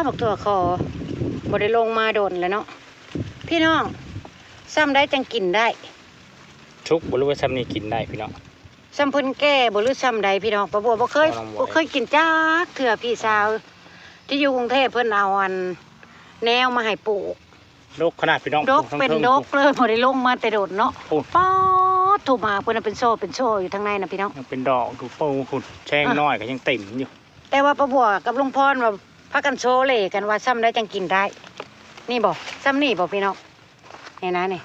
บอกตัวคอบ่ได้ลงมาโดนเลยเนาะพี่น้องซ้ำได้จังกินได้ชุกบ่รู้ว่าซ้ำนี่กินได้พี่น้องซ้ำเพิ่นแก่บ่รู้ซ้ำใดพี่น้องป้าบัวบ่เคยกินจักเถื่อพี่สาวที่อยู่กรุงเทพเพิ่นเอาอันแนวมาให้ปลูกดกขนาดพี่น้องดกเป็นดกเลยบ่ได้ลงมาแต่โดดเนาะป๊อดถูกมาเพิ่นเป็นโซ่อยู่ทางในน่ะพี่น้องยังเป็นดอกดูปูขุดแช่งน้อยก็ยังเต็มอยู่แต่ว่าป้าบัวกับลุงพรว่าพากันโชว์เลยกันว่าซ้ำได้จังกินได้นี่บ่ซ้ำนี่บ่พี่น้องนี่นะนี่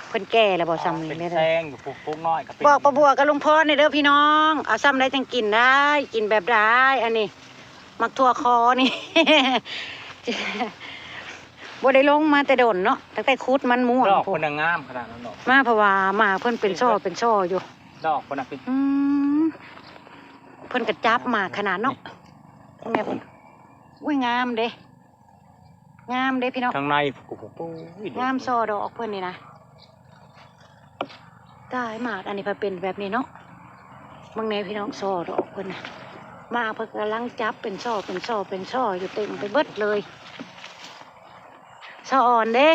เพิ่นแก่แล้วบ่ซ้ำนี่เลยแช่งอยู่ปลูกน้อยก็เป็นบอกป้าบัวกับลุงพรนี่เด้อพี่น้องเอาซ้ำได้จังกินได้กินแบบได้อันนี้มักทั่วคอนี่ บ่ได้ลงมาแต่โดนเนาะตั้งแต่คุดมันม่วงดอกคนงามขนาดนั้นดอกมาเพราะว่ามาเพิ่นเป็นช่ออยู่ดอกคนเป็นเพิ่นกระจับมาขนาดเนาะแม่เพิ่นอุ้ยงามเด้พี่น้องข้างในงามซอดอกเพิ่นนี่นะได้มากอันนี้เพิ่นเป็นแบบนี้เนาะบางแนวพี่น้องซอดอกเพิ่นน่ะมาเพิ่นกำลังจับเป็นช่ออยู่เต็มไปเบิดเลยซออ่อนเด้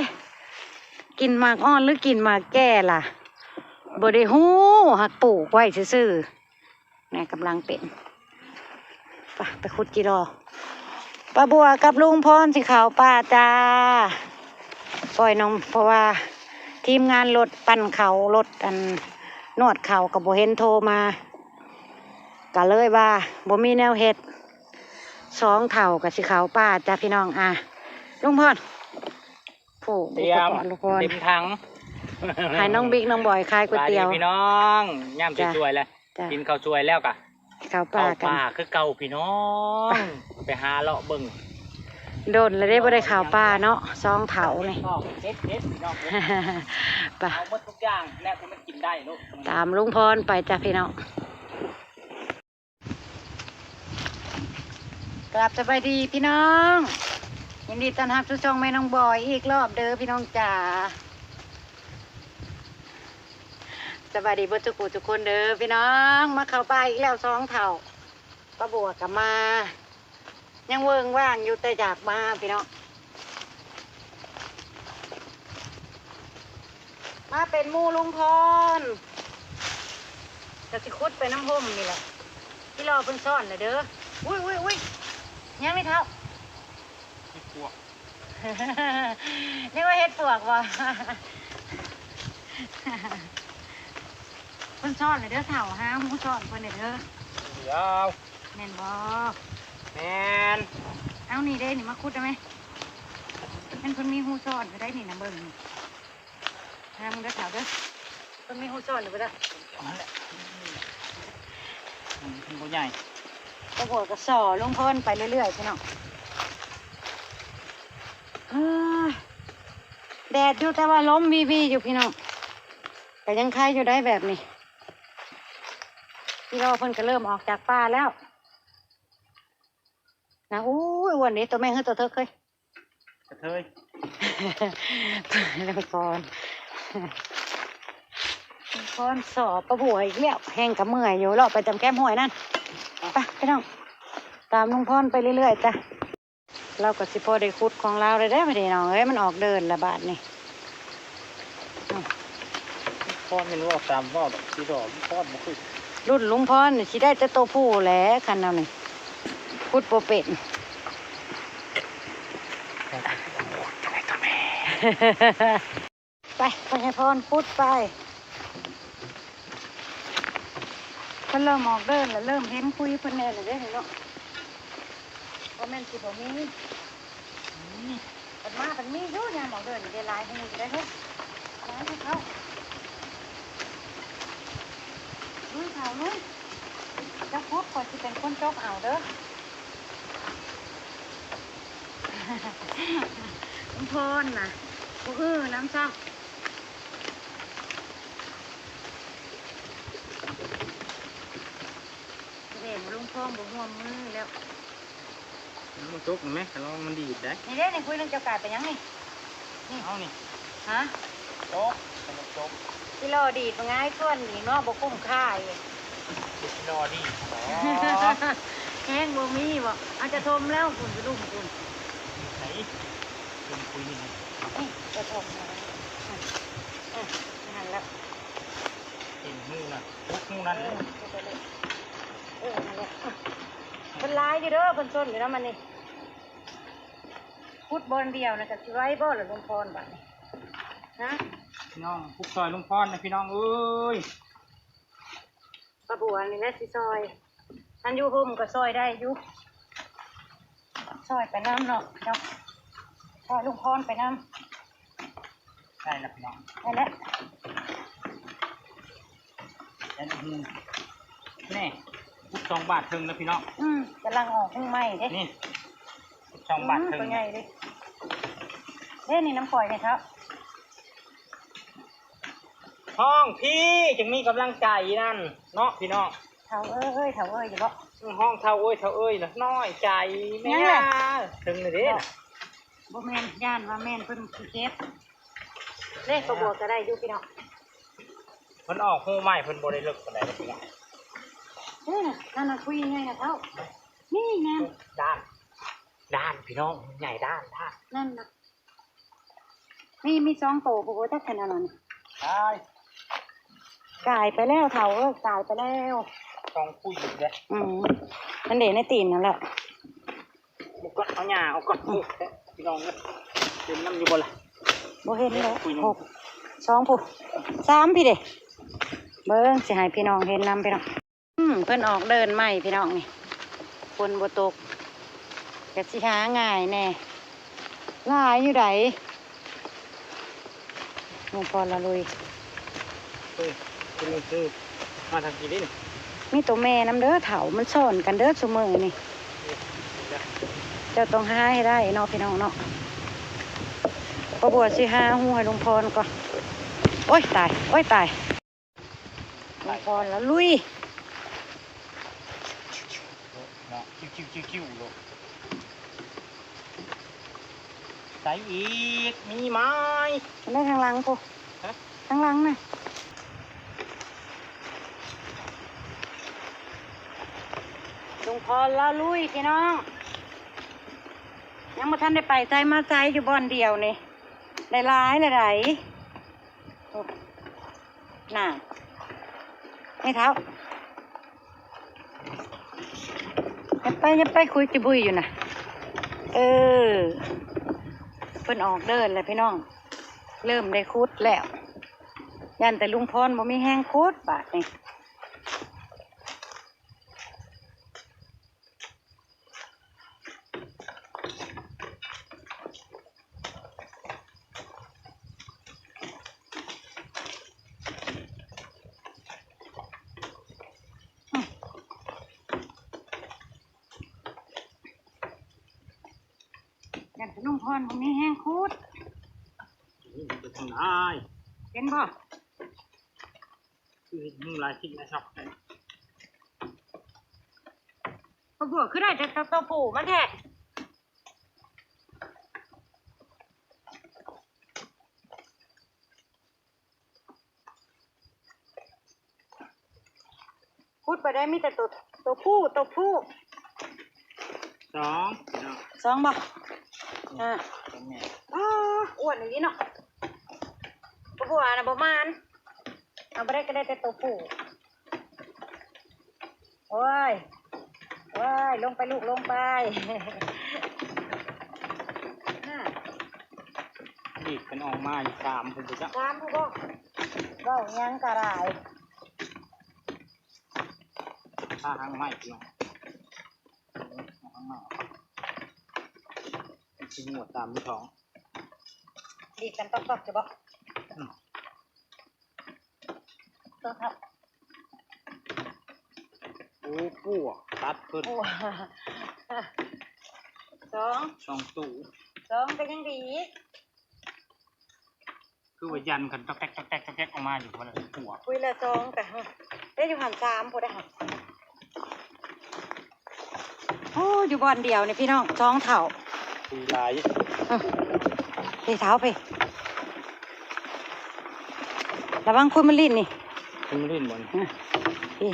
กินหมากอ่อนหรือกินหมากแก่ล่ะบ่ได้ฮู้หักปลูกไว้ซื่อๆแม่กำลังเป็นไปขุดจิรอป้าบัวกับลุงพรสิขาวป้าจ้าปล่อยนมเพราะว่าทีมงานรถปั่นเขารถอันนวดเขากับบ่เห็นโทรมาก็เลยว่าบ่มีแนวเฮ็ด2 เท่ากับสิขาวป้าจ้าพี่น้องลุงพรผู้เตรียมเต็มถังขายน้องบิ๊กน้องบอยขายก๋วยเตี๋ยวพี่น้องย่ำสวยๆแล้วกินข้าวสวยแล้วกะข้าวปลากันคือเก่าพี่น้องไปหาเลาะเบิ่งโดนแล้วได้บ่ได้ข้าวปลาเนาะ2 เท่านี่ไปเอาหมดทุกอย่างแน่คุณมันกินได้ลูกตามลุงพรไปจ้ะพี่น้องกลับสบายดีพี่น้องยินดีต้อนรับทุกช่องแม่น้องบอยอีกรอบเด้อพี่น้องจ๋าสวัสดีเพื่อนทุกคนเด้อพี่น้องมาเข้าไปอีกแล้ว2 เท่าป้าบัวกลับมายังเวิงว่างอยู่แต่อยากมาพี่น้องมาเป็นหมู่ลุงพรจะสิคุดไปน้ำห่มนี่แหละที่รอเพิ่นซ่อนเลยเด้ออุ้ยยังไม่เท่าเห็ดปวก นี่ว่าเห็ดปวกวะเพิ่นซ่อนเลยเด้อเท่าหาหมูซ่อนเพิ่นเด้อเดี๋ยวแม่นบ่แม่นเอานี่ได้นี่มาคุดได้ไหมมันเพิ่นมีหูซ่อนไปได้นี่นะเบิ่งหามึงเด้อเท่าเด้อเพิ่นมีหูซ่อนหรือเปล่านั่นแหละเป็นผู้ใหญ่ตะโกนก็ส่อลงพ้นไปเรื่อยๆพี่น้องแดดอยู่แต่ว่าล้มวีอยู่พี่น้องแต่ยังคายอยู่ได้แบบนี้พี่เราเพิ่นก็เริ่มออกจากป่าแล้วนะวันนี้ตัวแม่คือตัวเธอเคยกระเทยแล้วก่อนสอบประบวยอีกแล้วแห้งกับเมื่อยอยู่เราไปจำแก้มห้วยนั่นไปพี่น้องตามลุงพรไปเรื่อยๆจ้ะเราก็สิพอได้ขุดของเราเลยได้ไม่ได้น้องเอ้ยมันออกเดินละบาทนี่พ่อไม่รู้ออกตามว่าที่ดอกพ่อมาคุยรุ่นลุงพรสิได้จะโตผู้แหละคันเอานี่ขุดโปเป็ดไปให้พรขุดไปเพิ่นเริ่มออกเดินแล้วเริ่มเห็นคุยเพิ่นแน่เลยเด้เนาะว่าแม่นสิบ่มีเพิ่นมาเพิ่นมีอยู่เนี่ยออกเดินได้หลายหูได้เฮ้ยหลายให้เขาลุยเขาลุยจะพบก่อนสิเป็นคนจกเอาเด้อลุงพรน่ะน้ำซ้ำลุงพ่อบุกหัวมือแล้วมันจุกไหมแต่ลองมันดีดได้นี่เด้นี่คุยเรื่องเจ้ากาดไปยังนี่เอานี่ฮะจุกจุกที่รอดีดง่ายส่วนนี่เนาะบุกคุ้มค่าอยู่ที่รอดีน ห้งบ่มีบ่อาจจะทมแล้วคุณไปดุ่มคุณ ไหนเป็นคุยนี่นะ นี่จะทมแล้วหันแล้ว เห็นงูน่ะพวกงูนั่นเลย นั่นแหละเป็นลายอยู่เด้อเป็นต้นอยู่แล้วมันนี่พุดบอลเดียวนะกับชิไว้บ่หรือลุงพรบ้างฮะ พี่น้องพุกซอยลุงพรนะพี่น้องเอ้ย ปลาบัวนี่แหละสิซอยอันอยู่หุ่มก็ซอยได้อยู่ซอยไปน้ำเนาะเนาะซอยลุงพรไปน้ำ ใช่แล้วพี่น้อง นั่นแหละ แล้วนี่พุก2 บาทถึงนะพี่น้อง กำลังออกหุ้งไหมเด้ นี่พุก2 บาทถึง เป็นไงดิเด้นี่น้ำปล่อยเนี่ยครับ ห้องพี่จึงมีกำลังใจนั่นเนาะพี่น้อง เถาเอ้ยเถาเอ้ยอยู่บ่ ห้องเท่าเอ้ยนะน้อยใจแม่ถึงเลยเด้น่ะ บ่แม่นย่านว่าแม่นเพิ่นสิเก็บเด้ปลาบัวก็ได้อยู่พี่น้อง เพิ่นออกหูใหม่เพิ่นบ่ได้เลิกปานใดเลยพี่น้อง นั่นน่ะคุยยังไงนะเท่านี่ไง ด้านพี่น้องใหญ่ด้าน นั่นน่ะมี2โตปลาบัวจักขนาดนั้น ใช่ กายไปแล้วเถาเอ้ยกายไปแล้ว ต้องคุยอยู่เด้อ มันเด่นในตีนนั่นแหละ บุกก่อนเอาหญ้าเอาก่อนพี่น้องเด้อเป็นน้ำอยู่บ่ล่ะ บ่เห็นเลย6 2ผู้3พี่เด้เบิ่งสิให้พี่น้องเห็นนำพี่น้องเพิ่นออกเดินใหม่พี่น้องนี่ฝนบ่ตกก็สิหาง่ายแน่หลายอยู่ไดหมู่พรละลุย คือมาทางกี่ดิน มีตัวแม่น้ำเด้อเถามันซ่อนกันเด้อซุมื้อนี่เจ้าต้องหาให้ได้เนาะพี่น้องเนาะปลาบัวสิหาหูให้ลุงพรก่อนโอ้ยตายลุงพรละลุย เนาะคิวโลใส่อีกมีไหม้ มันได้ทางหลังปุ๊ทางหลังน่ะลุงพรละลุยพี่น้องยังมาท่านได้ไปใจมาใจอยู่บ่อนเดียวนี่ได้ร้ายเลยไหนน่ะไม่เท้าอย่าไปคุยจิบุยอยู่นะเพิ่นออกเดินเลยพี่น้องเริ่มได้คุดแล้วยันแต่ลุงพรบ่มีแห้งคุดบาดนี่ยันแต่ลุงพรบ่มีแห้งคุด นี่ไปทางไหน เห็นบ่ คือมึงหลายทิ้งนะชอบ ปลาบัวคือได้แต่ตัวผู้มันแท้พูดไปได้มีแต่ตัวผู้2เนาะ 2บ่แม่ อ้วนอย่างนี้เนาะปลาบัวน่ะประมาณเอาไปได้ก็ได้แต่ตัวผู้โอ้ยลงไปลูกลงไป ดีดเป็นออกมาอยู่3พุ่นจ้ะ ตามผู้บ่เว้าหยังกะไร ถ้าหางไม้พี่น้องหางไม้สิหมวดตามมือท้อง ดีกันต๊อกๆจะบ่ตัวครับ โอ้ปู่ตัดเพิ่น ผู้ 2ตู้ 2ก็ยังดี คือว่ายันกันตอกแก๊กออกมาอยู่ว่าแล้วปู่ คุยละ2กะได้อยู่หัน3ผู้ได้หันโอ้อยู่บ่อนเดียวนี่พี่น้อง2เท่า คุยหลาย พี่เท้าไประวังคุณมันลิ้นนี่ คุณเล่นบ่น นี่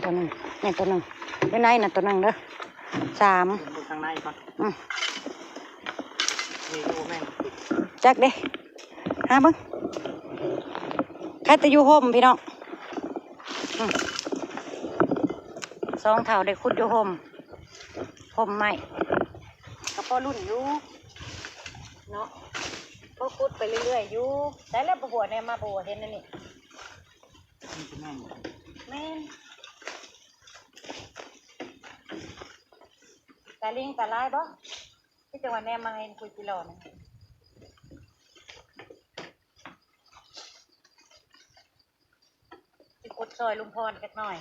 ตัวหนึงอยู่ไหนน่ะตัวหนึงเด้อ 3 ดูข้างในก่อน อืม นี่ดูแม่งติด จักเด้หาเบิ่งใครจะอยู่ห่มพี่น้องสองเท่าได้ขุดอยู่ห่มใหม่ก็พอรุ่นอยู่เนาะก็ขุดไปเรื่อยๆอยู่แต่แล้วประบวเนี่ยมาประบวเห็นนั่นนี่ นี่คือแม่ง แม่นตาลิงตาลายบ่ที่จังหวัดแนมมาเห็นคุยกิโลนะสิขุดซอยลุงพรกันหน่อย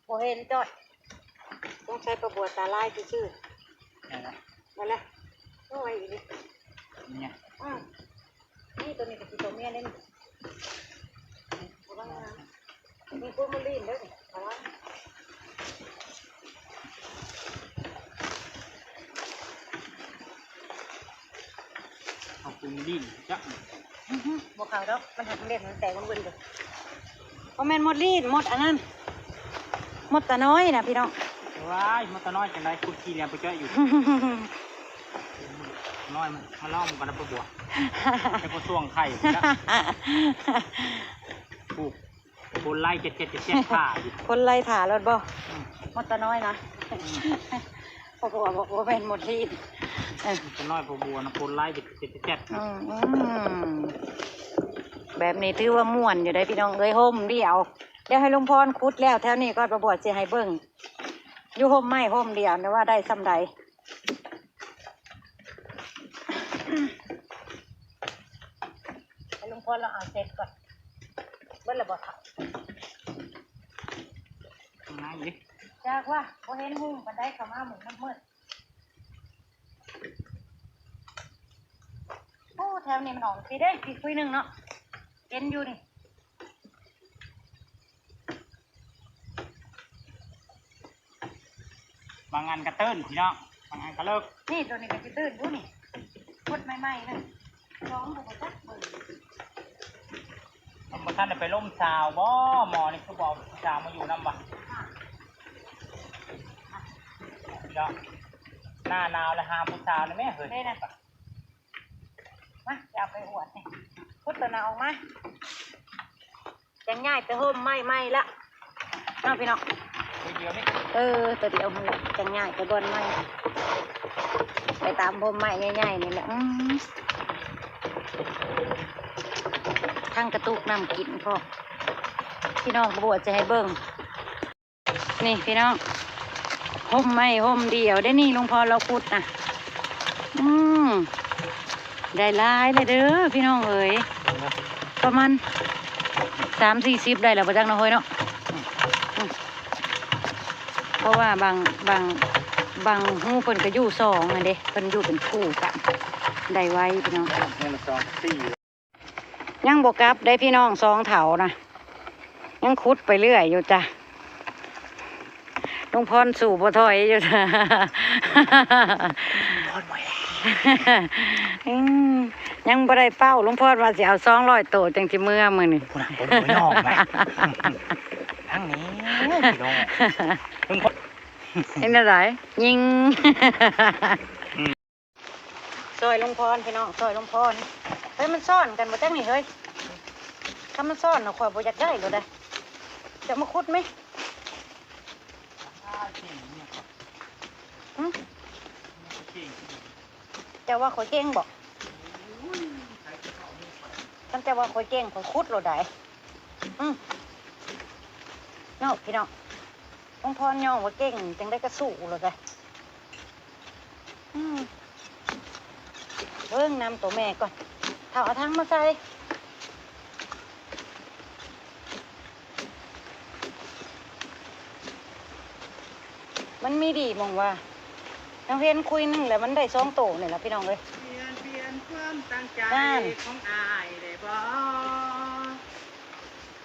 บ่เห็นจอดต้องใช้ประบวตาลายชื่อ อะไรนะ ๆมาละต้องไว้อีกนิด เนี่ย นี่ตัวนี้กับตัวเมียนี่ระวังนะมีกุ้งมันลีนด้วยระวัง เอาคุณดิ้นจัก บวขาวดอกมันหักมันเด็ดมันแตกมันเบิ่นเลยเพราะแม่นหมดลีนหมดอันนั้นหมดตาน้อยนะพี่น้อง ว้ายมันตะน้อยจังไรคุณขี้เลี้ยงไปเจออยู่น้อยมันล่อมกันนะปะบัวแต่ก็ช่วงไข่นะผูกบนไล่เจ็ดขาอยู่ คนไล่ถารถบ่หมดตาน้อยนะพอบอกว่าเป็นหมดลีน ตะน้อยปะบัวนะบนไล่เจ็ด แบบนี้ถือว่าม่วนอยู่ได้พี่น้องเอ้ยห่มเดียวเดี๋ยวให้ลุงพรคุดแล้วแถวนี้ก็ประบวชสิให้เบิ่งอยู่ห่มไม่ห่มเดียวนะว่าได้ซ้ำใดให้ลุงพรเราเอาเสร็จก่อนเบิ่งระบบเขา ข้างในดิ จากว่าพอเห็นหุ่งมันได้เข้ามาหมุนมันมืดโอ้แถวนี้มันออกสีได้สีคุยหนึ่งเนาะเห็นอยู่นี่ บางงานกระเติ้นพี่น้องบางงานกระเลิก นี่ตัวนี้ก็จะตื่นดูนี่พดใหม่ๆเลยร้องบุกจักเบิ่ง ท่านได้ไปล่มชาวบ่หมอนี่คือบอกชาวมาอยู่น้ำบ่พี่น้องหน้าหนาวเลยหาผู้ชาวเลยแม่เฮ้ย ได้นะมาจะเอาไปอวดนี่พุดตัวหนาออกมาจังง่ายแต่ห่มไม่ละน้องพี่น้อง เดียวนี่ ตัวเดียวมันละจังง่ายแต่บนไม่ไปตามห่มไม่ง่ายๆนี่แหละทั้งกระตุกน้ำกินพ่อพี่น้องบวชจะให้เบิ่งนี่พี่น้องห่มไม่ห่มเดียวได้นี่ลุงพอเราพุดนะได้หลายเลยเด้อพี่น้องเอ๋ยประมาณ30-40ได้แล้วประจังน้อยเนาะเพราะว่าบางหูเพิ่นก็อยู่2อันเด้เพิ่นอยู่เป็นคู่กันได้ไว้พี่น้อง นี่ละ2 4ยังบกลับได้พี่น้อง2เถานะยังคุดไปเรื่อยอยู่จ้ะลุงพรสู่บ่ถอยอยู่จ้ะยังบ่ได้เป้าลุงพรว่าสิเอา200โตจังสิเมื่อมื้อนี่ คุณคนหัวยอกไหมทั้งนี้พี่น้องเพิ่ง เห็นอะไรยิงซอยลุงพรพี่น้องซอยลุงพรเฮ้ยมันซ่อนกันบ่จังนี่เฮ้ยถ้ามันซ่อนเนาะข่อยบ่อยากได้เลยได้จะมาคุดไหมจะว่าข่อยเก่งบอกตั้งแต่ว่าข่อยเก่งข่อยคุดโลดได้เนาะพี่น้องลุงพรย่องว่าเก่งจังได้กระสู้โลดได้เบิ่งนำตัวแม่ก่อนถ้าเอาทั้งมาใส่มันมีดีมองว่าน้องเพียนคุยนึงแหละมันได้2โตนี่แหละพี่น้องเลยเปลี่ยนความตั้งใจของอายได้บ่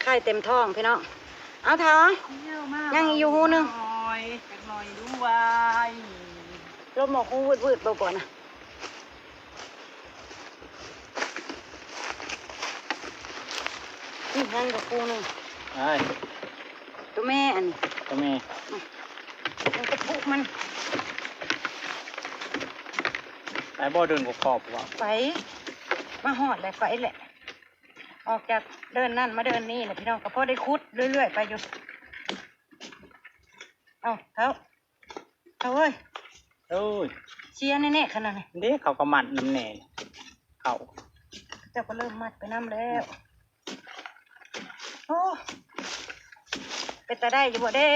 ไข่เต็มท้องพี่น้องเอาเถอะยังอยู่หูนึงจักหน่อยด้วย ลมหมอกหูวืดๆบ่ๆนะนี่ยังกับกูนึงตัวแม่อันนี้ ตัวแม่ มันจะพุมัน ไอ้บ่เดินขอบๆว่ะ ไปมาหอดเลยไปแหละออกจากเดินนั่นมาเดินนี่แหละพี่น้องก็พอได้คุดเรื่อยๆไปอยู่เอาเขาเอ้ย โอ้ย เชียร์แน่ๆขนาดนี้ เด็กเขาก็มัดน้ำแหน่เขา เจ้าก็เริ่มมัดไปน้ำแล้วโอ้เป็นตาได้อยู่บ่เด้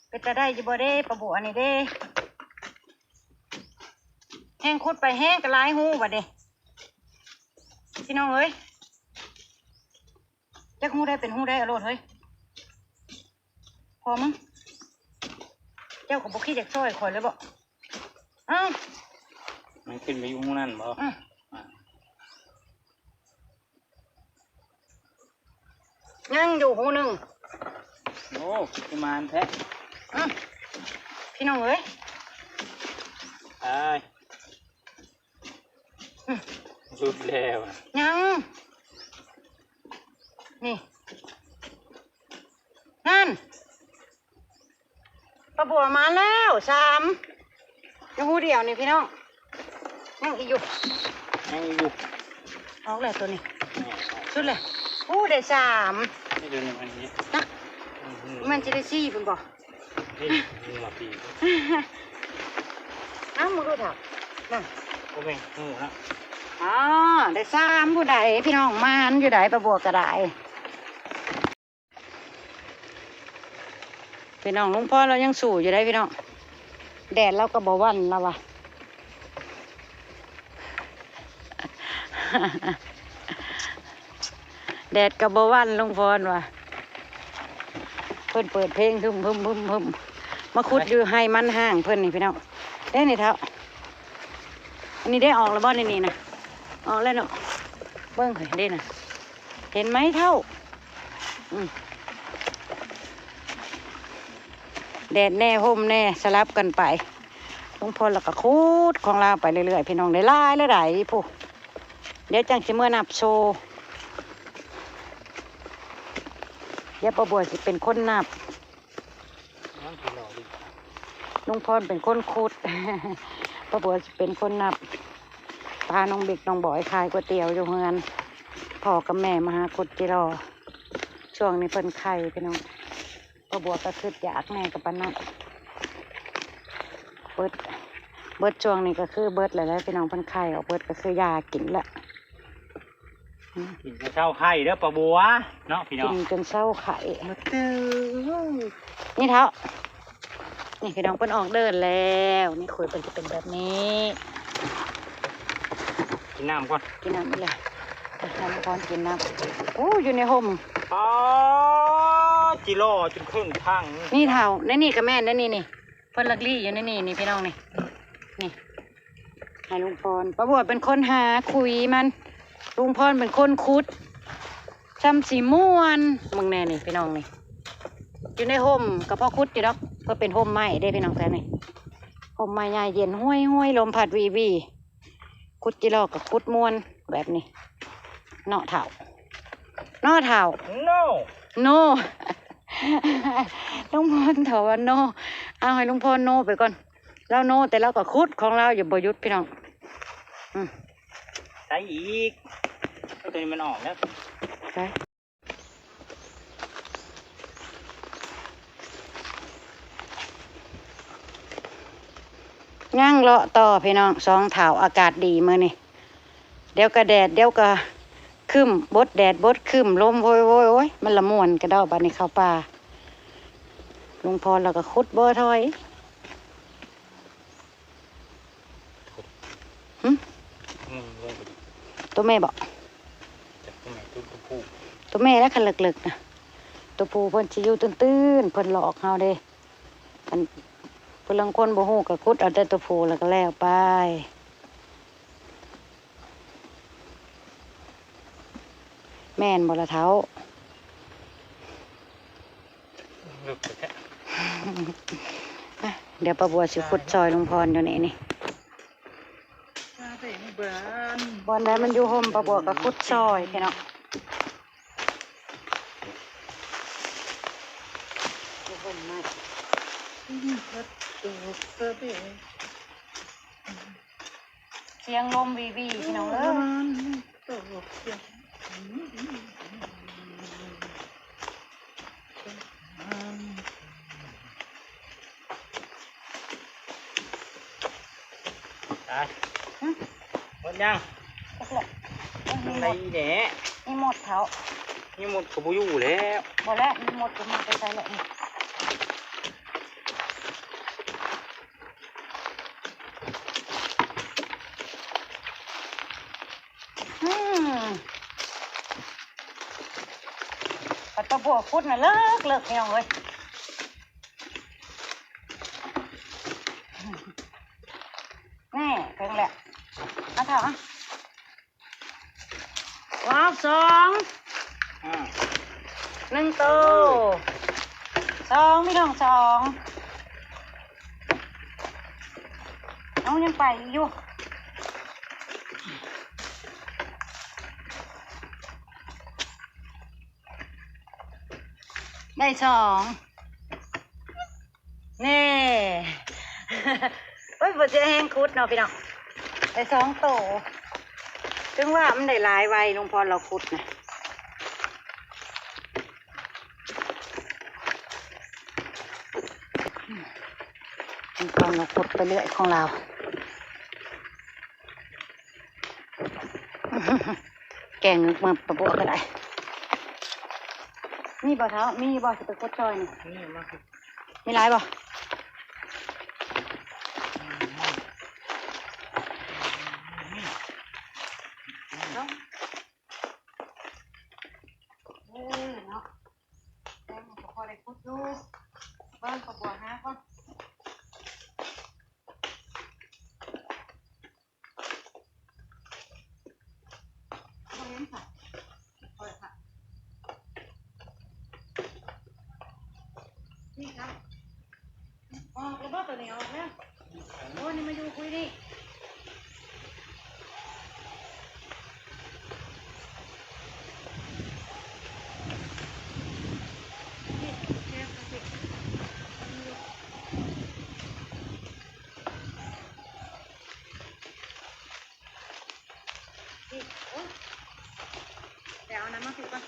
เป็นตาได้อยู่บ่เด้ปะบัวนี่เด้แห้งคุดไปแห้งกระไรหูบ่เด้พี่น้องเอ้ยจักหูได้เป็นหูได้อรรถเฮ้ยพอมั้งเจ้าก็บอกขี้จากซอยข่อยเลยบ่อ้าว มันขึ้นไปอยู่ข้างนั่นบ่ ยังอยู่หูหนึ่ง โอ้ประมาณแท้ พี่น้องเอ้ย ไอ้รุดแล้ว ยังนี่นั่นปลาบัวมาแล้ว3ยังหูเดียวนี่พี่น้องยังอีกอยู่ ยังอยู่ ออกแล้วตัวนี้ นี่ สุดเลยหูได้3ให้ดูหนึ่งอันนี้ นะมันจะได้4เป็นบ่ นี่มึงมาปี อ้าวมึงดูเถอะนั่น ก็แม่งหูนะ อ๋อได้3ผู้ใดพี่น้องมานอยู่ใดปลาบัวก็ได้พี่น้องลุงพ่อเรายังสู่อยู่ได้พี่น้องแดดเราก็บ่วันแล้ววะ แดดก็บ่วันลุงพรว่ะเพิ่นเปิดเพลงพึ่มมาขุดอยู่ให้มันห่างเพิ่นนี่พี่น้องเด้นี่เท่าอันนี้ได้ออกแล้วบ่นี่นะออกแล้วเนาะเบิ่งเฮ้ยเด้น่ะเห็นไหมเท่าแดดแน่ห่มแน่สลับกันไปลุงพลแล้วก็คูดของเราไปเรื่อยๆพี่น้องได้หลายแล้วได้ผู้เดี๋ยวจังสิเมื่อนับโชว์เดี๋ยวป้าบัวสิเป็นคนนับ น้ำกินหล่อดิ ลุงพรเป็นคนขุด ป้าบัวสิเป็นคนนับพาน้องบิ๊กน้องบอยขายก๋วยเตี๋ยวอยู่เฮือนพ่อกับแม่มาหาขุดจิรอช่วงนี้เพิ่นไข่พี่น้องป้าบัวก็คืออยากแม่กับปานนัดเบิดช่วงนี้ก็คือเบิดเลยแล้วพี่น้องเพิ่นไข่ออกเบิดก็คือยากินละ กินข้าวไข่เด้อปลาบัวเนาะพี่น้อ กิ ง นจนเศร้าไข่ มาตื้อ นี่เท้านี่พี่น้องเพิ่นออกเดินแล้วนี่คุยเป็นจะเป็นแบบนี้ กินน้ำก่อน กินน้ำไปเลยน้ำก่อนกินน้ำโอ้อยู่ในห่ม อ๋อจิโร่จนครึ่งทาง นี่เท้าในนี่กับแม่ในนี่เพิ่นลักลี่อยู่ในนี่พี่น้องนี่ให้ลุงพรป้าบัวเป็นคนหาคุยมันลุงพรเป็นคนคุดซ้ำสีม่วนมึงแน่นี่พี่น้องนี่อยู่ในห่มกับพ่อคุดอยู่ดอกเพื่อเป็นห่มไม้ได้พี่น้องแท้นี่ห่มไม้ใหญ่เย็นห้วยลมพัดวีคุดจิรอกับคุดม่วนแบบนี้เนาะเท้า โน่ โน ลุงพรเถาว่าโนเอาให้ลุงพรโนไปก่อนเราโนแต่เราก็คุดของเราอย่าบ่หยุดพี่น้องใส่อีกตัวนี้มันออกแล้ว ไปย่างเลาะต่อพี่น้อง2เถาอากาศดีมื้อนี่เดี๋ยวก็แดดเดี๋ยวก็คึมบดแดดบดคึมลมโอยมันละม่วนกระเด้าบัดนี้เข้าป่าลุงพรแล้วก็ขุดบ่อถอยตัวแม่บอก ตัวแม่ตัวผู้ ตัวแม่แล้วคันเลึกๆนะตัวผู้เพิ่นสิอยู่ตื้นๆเพิ่นหลอกเฮาเด้เพิ่นลังคนบ่ฮู้ก็ขุดเอาแต่ตัวผู้แล้วก็แล้วไปแม่นบ่ละเท้า ลึกแท้ เดี๋ยวป้าบัวสิขุดซอยลุงพรอยู่นี่บอนใดมันอยู่ห่มป้าบัวก็ขุดซอยพี่น้อง ผมมากเสียงลมวีวีพี่น้องเอ้ยได้หมดยัง ก็เลย มีอะไรอีแหน่ มีหมดเขา นี่หมดก็บ่อยู่แล้ว หมดแล้วมีหมดก็มาไปใส่เลยปัตตะบัวพุดน่ะเลิกพี่น้องเลยแน่เพิ่งแหละมาเถอะว้าวสองหนึ่งตัวสองพี่น้องสองเอายังไปอยู่ได้สองนี่ เฮ้ยบ่จะแห้งคุดเนาะพี่น้องได้สองตัวถึงว่ามันได้หลายไวลุงพรเราคุดนะลุงพรเราคุดไปเรื่อยของเรา แกงมาประบวกก็ได้มีบ่เท้ามีบ่จะไปคุดจอยนี่ นี่มา มีหลายบ่เนาะเนาะแกงมันก็พอได้คุดอยู่บ้านประบวกหาก่อนเอาเลี้ยงค่ะเอาเลยค่ะนี่ครับออกแล้วบ่ตัวนี้ออกแล้วโอ้นี่มาอยู่คุยดิเดี๋ยวเอาน้ำมาสิก่อน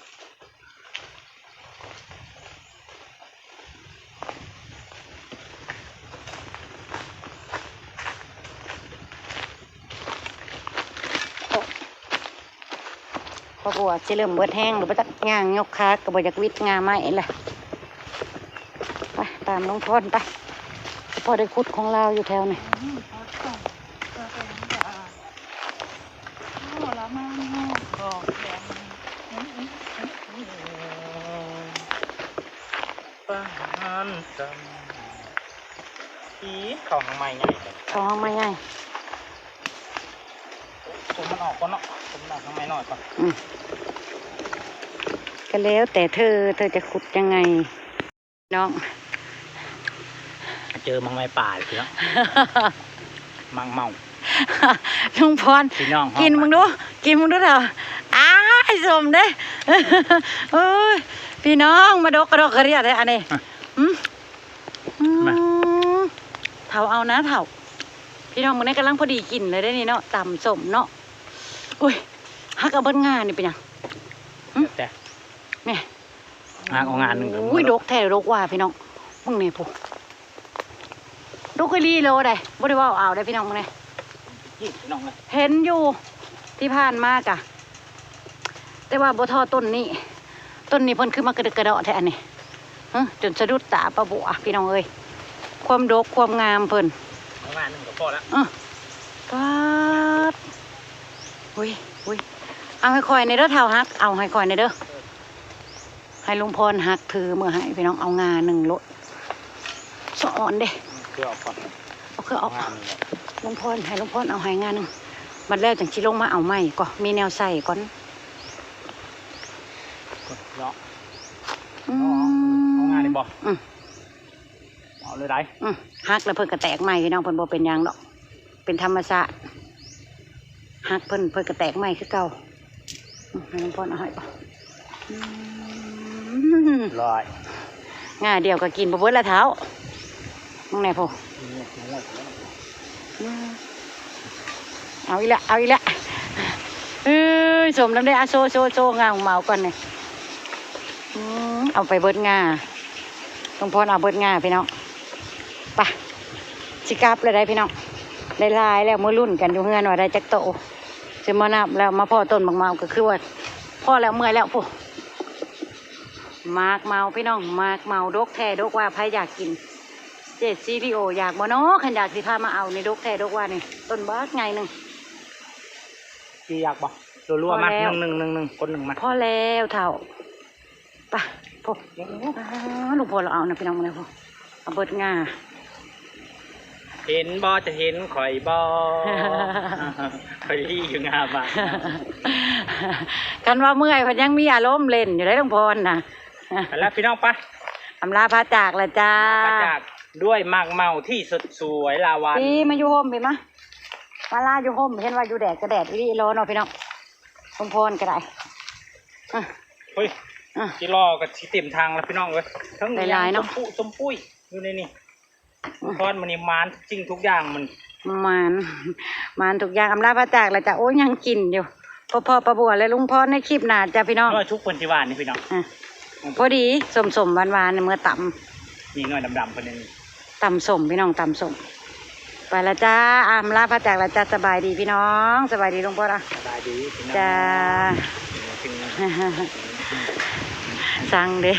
พอบัวจะเริ่มเบิดแห้งหรือไปตักงางยกขากับบอยากวิดงาไม้แหละไปตามน้องพรไปพอได้คุดของเราอยู่แถวนี่ปานจำอีเข้าทางใหม่ใหญ่เลย ของมาไง ผมมันออกก่อนเนาะผมมันออกทางใหม่หน่อยก่อน ก็แล้วแต่เธอจะขุดยังไงน้อง เจอมังไม้ป่าสิเนาะ มังเมา ลุงพร พี่น้อง กินมึงดูเถอะอ้ายสมเด้ เอ้ยพี่น้องมาดกกระดกกระเรียดเลยอันนี้เถาเอานะเถาพี่น้องมึงนี่กำลังพอดีกินเลยได้นี่เนาะตำสมเนาะอุ้ยฮักเอาเบิ้ลงานนี่เป็นยัง แต่ เนี่ย งานเอางานหนึ่ง อุ้ยดกแท้ดกว่าพี่น้องมึงเนี่ยผู้ดกกะลีโลได้บ่ได้ว่าเอาได้พี่น้องมึงเนี่ย พี่น้องเลย เห็นอยู่ที่ผ่านมากะแต่ว่าบ่ทอต้นนี้เพิ่นคือมากระดึกกระเดาะแท้อันนี้จนสะดุดตาปะบัวพี่น้องเอ้ยความดกความงามเพิ่น เอางานหนึ่งก็พอแล้ว ป๊าดอุ้ยเอาให้คอยในเด้อเท่าฮักเอาให้คอยในเด้อให้ลุงพรฮักถือมือให้พี่น้องเอางาหนึ่งโลสอนเด้ คือออกก่อน เอาคือเอา งานหนึ่ง ลุงพรให้ลุงพรเอาให้งาหนึ่งบัดแล้วจังสิลงมาเอาไม้ก็มีแนวใส่ก่อน เนาะเอางานนี่บ่เอาเลยได้ ฮักแล้วเพิ่นก็แตกใหม่พี่น้องเพิ่นบ่เป็นหยังดอกเป็นธรรมชาติฮักเพิ่นก็แตกใหม่คือเก่าให้ลุงพรเอาให้ป่ะ ลอย ง่าเดียวก็กินบ่เบิดละเท้ามึงไหนพ่อเอาอีกละเอาอีกละสมน้ำได้อะโซงาของเมาก่อนเนี่ยเอาไปเบิดง่าต้องพรเอาเบิดง่าพี่น้องไปสิกลับเลยได้พี่น้องได้ลายแล้วมือรุ่นกันอยู่เฮือนว่าได้จักโตจะมานับแล้วมาพ่อต้นบางเมาก็คือว่าพ่อแล้วเมื่อยแล้วพ่อมากเมาพี่น้องมากเมาดกแท้ดกว่าใครอยากกินเจ็ดซีพีโออยากบ่เนาะขันอยากสิพามาเอาในดกแท้ดกว่านี่ต้นบักไงหนึ่ง พี่อยากบอกรัวๆมาหนึ่งคนหนึ่งมา พ่อแล้วเท่าไปพ่อลูกพ่อเราเอานะพี่น้องมาเลยพ่อเอาเบิดง่า เห็นบ่จะเห็นข่อยบ่ ข่อยรี่อยู่งาบ้าน กันว่าเมื่อยเพันยังมีอารมณ์เล่นอยู่ได้ลุงพรนะ ไปแล้วพี่น้องไป อำลาพระจากละจ้า มาจากด้วยมากเมาที่สดสวยลาวัน พี่มาอยู่โฮมไปมะมาลาอยู่โฮมเห็นว่าอยู่แดดกระแดดอีร้อนเนาะพี่น้องลุงพรก็ได้ เฮ้ยจีรอกับชีเต็มทางแล้วพี่น้องเลยทั้ง หลายๆเนาะ สมปุ้ยอยู่ในนี่ทอดมันนี่มานจริงทุกอย่างมัน มันทุกอย่างอำลาพระจากละจ้าโอ้ยยังกินอยู่พอประบัวเลยลุงพรในคลิปหนาจ้าพี่น้อง ก็ชุกคนที่บ้านนี่พี่น้อง พอดีสมหวานๆในเมื่อต่ นี่หน่อยดำๆคนนึง ำต่ำสมพี่น้องต่ำสมไปละจ้าอำลาพระจากละจ้าสบายดีพี่น้องสบายดีลุงพรอ่ะ สบายดีพี่น้อง จ้า ถึง สั่งเด้